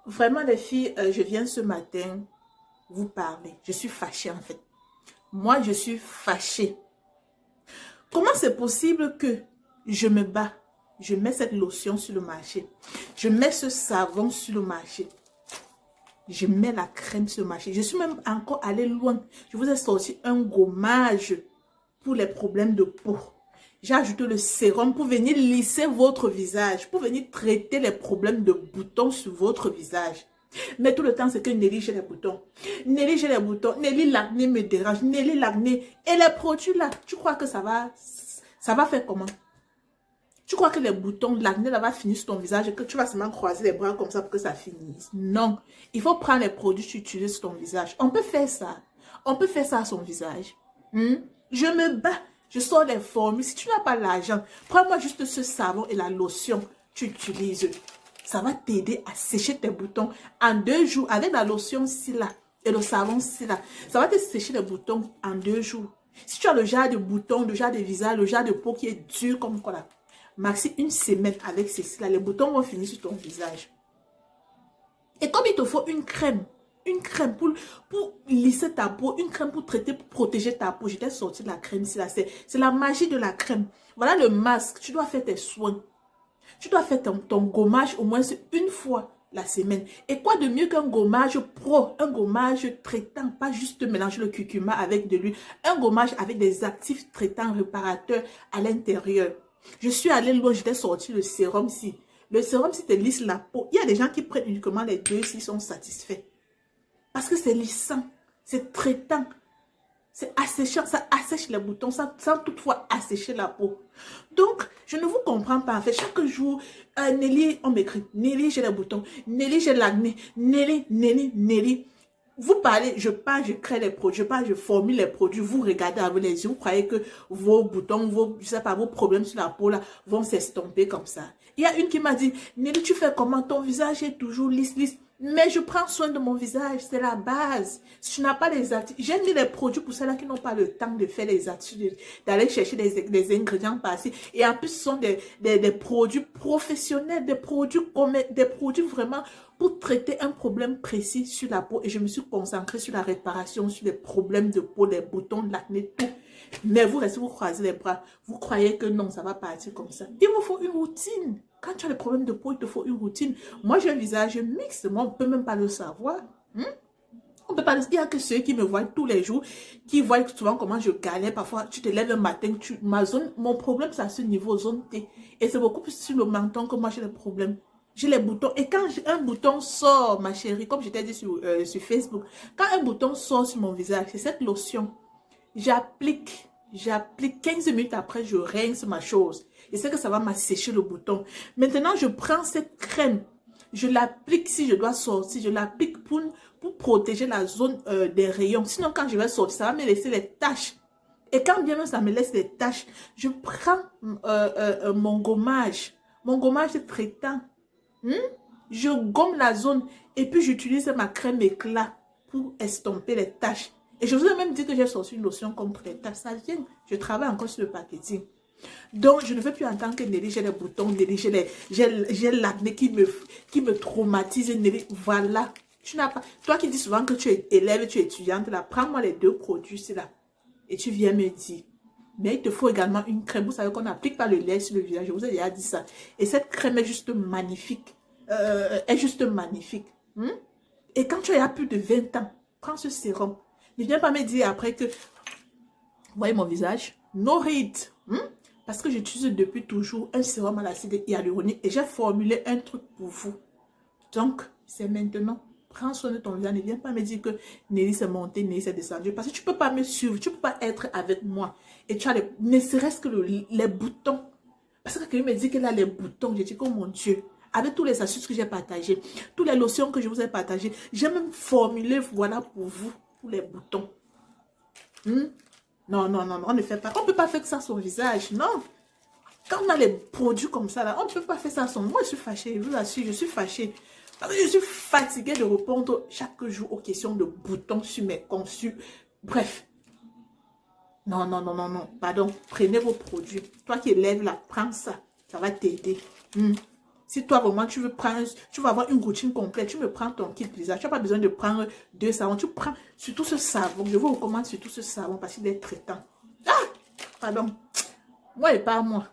Vraiment, les filles, je viens ce matin vous parler. Je suis fâchée en fait. Moi, je suis fâchée. Comment c'est possible que je me bats, je mets cette lotion sur le marché, je mets ce savon sur le marché, je mets la crème sur le marché. Je suis même encore allée loin. Je vous ai sorti un gommage pour les problèmes de peau. J'ai ajouté le sérum pour venir lisser votre visage, pour venir traiter les problèmes de boutons sur votre visage. Mais tout le temps, c'est que Nelly, j'ai les boutons. Nelly, j'ai les boutons. Nelly, l'acné me dérange. Nelly, l'acné. Et les produits là, tu crois que ça va faire comment? Tu crois que les boutons, l'acné là va finir sur ton visage et que tu vas seulement croiser les bras comme ça pour que ça finisse? Non. Il faut prendre les produits que tu utilises sur ton visage. On peut faire ça. On peut faire ça à son visage. Je me bats. Je sors les formules. Si tu n'as pas l'argent, prends-moi juste ce savon et la lotion. Tu utilises. Ça va t'aider à sécher tes boutons en 2 jours avec la lotion ci là et le savon ci là. Ça va te sécher les boutons en 2 jours. Si tu as le genre de boutons, le genre de visage, le genre de peau qui est dur comme quoi là, maxi une semaine avec ceci là, les boutons vont finir sur ton visage. Et comme il te faut une crème pour lisser ta peau, une crème pour traiter, pour protéger ta peau. Je t'ai sorti de la crème ici là, c'est la magie de la crème. Voilà le masque, tu dois faire tes soins. Tu dois faire ton gommage au moins une fois la semaine. Et quoi de mieux qu'un gommage pro, un gommage traitant, pas juste mélanger le curcuma avec de l'huile, un gommage avec des actifs traitants réparateurs à l'intérieur. Je suis allée loin, je t'ai sorti le sérum si. Le sérum si te lisse la peau. Il y a des gens qui prennent uniquement les deux s'ils sont satisfaits. Parce que c'est lissant, c'est traitant. C'est asséchant, ça assèche les boutons sans toutefois assécher la peau. Donc, je ne vous comprends pas. En fait, chaque jour, Nelly, on m'écrit, Nelly, j'ai les boutons. Nelly, j'ai l'acné. Nelly, Nelly, Nelly. Vous parlez, je parle, je crée les produits, je parle, je formule les produits. Vous regardez avec les yeux, vous croyez que vos boutons, je sais pas, vos problèmes sur la peau là, vont s'estomper comme ça. Il y a une qui m'a dit, Nelly, tu fais comment? Ton visage est toujours lisse, lisse. Mais je prends soin de mon visage, c'est la base. Si tu n'as pas les attitudes, j'ai mis les produits pour ceux-là qui n'ont pas le temps de faire les attitudes, d'aller chercher des ingrédients par-ci. Et en plus, ce sont des produits professionnels, des produits vraiment pour traiter un problème précis sur la peau. Et je me suis concentrée sur la réparation, sur les problèmes de peau, les boutons, l'acné, tout. Mais vous restez, vous croisez les bras. Vous croyez que non, ça va partir comme ça. Il vous faut une routine. Quand tu as des problèmes de peau, il te faut une routine. Moi, j'ai un visage mixte. Moi, on ne peut même pas le savoir. On peut pas, il n'y a que ceux qui me voient tous les jours, qui voient souvent comment je galère. Parfois, tu te lèves le matin, mon problème, c'est à ce niveau, zone T. Et c'est beaucoup plus sur le menton que moi, j'ai des problèmes. J'ai les boutons. Et quand un bouton sort, ma chérie, comme je t'ai dit sur Facebook, quand un bouton sort sur mon visage, c'est cette lotion. J'applique 15 minutes après, je rince ma chose. Je sais que ça va m'assécher le bouton. Maintenant, je prends cette crème. Je l'applique si je dois sortir. Je l'applique pour protéger la zone des rayons. Sinon, quand je vais sortir, ça va me laisser les taches. Et quand bien même ça me laisse les taches, je prends mon gommage. Mon gommage est traitant. Je gomme la zone et puis j'utilise ma crème éclat pour estomper les taches. Et je vous ai même dit que j'ai sorti une lotion contre les taches. Ça vient. Je travaille encore sur le packaging. Donc, je ne veux plus entendre que Nelly, j'ai les boutons, Nelly, j'ai l'acné qui me traumatise. Nelly, voilà. Tu n'as pas. Toi qui dis souvent que tu es élève, tu es étudiante, là, prends-moi les deux produits, c'est là. Et tu viens me dire. Mais il te faut également une crème. Vous savez qu'on n'applique pas le lait sur le visage. Je vous ai déjà dit ça. Et cette crème est juste magnifique. Est juste magnifique. Et quand tu as plus de 20 ans, prends ce sérum. Ne viens pas me dire après que, vous voyez mon visage, no hate. Parce que j'utilise depuis toujours un sérum à l'acide hyaluronique et j'ai formulé un truc pour vous. Donc, c'est maintenant. Prends soin de ton visage. Ne viens pas me dire que Nelly s'est montée, Nelly s'est descendue. Parce que tu ne peux pas me suivre. Tu ne peux pas être avec moi. Et tu as ne serait-ce que les boutons. Parce que quelqu'un me dit qu'elle a les boutons. Je dis, oh mon Dieu. Avec tous les astuces que j'ai partagées, toutes les lotions que je vous ai partagées, j'ai même formulé, voilà, pour vous, pour les boutons. Non, non, non, on ne fait pas. On ne peut pas faire ça à son visage, non. Quand on a les produits comme ça, là, on ne peut pas faire ça à son... Moi, je suis fâchée, je vous assure, je suis fâchée. Parce que je suis fatiguée de répondre chaque jour aux questions de boutons sur mes conçus. Bref. Non, non, non, non, non. Pardon. Prenez vos produits. Toi qui élèves là, prends ça. Ça va t'aider. Si toi, vraiment, tu veux avoir une routine complète, tu me prends ton kit visage. Tu n'as pas besoin de prendre 2 savons. Tu prends surtout ce savon. Je vous recommande surtout ce savon parce qu'il est traitant. Ah! Pardon. Moi et pas moi.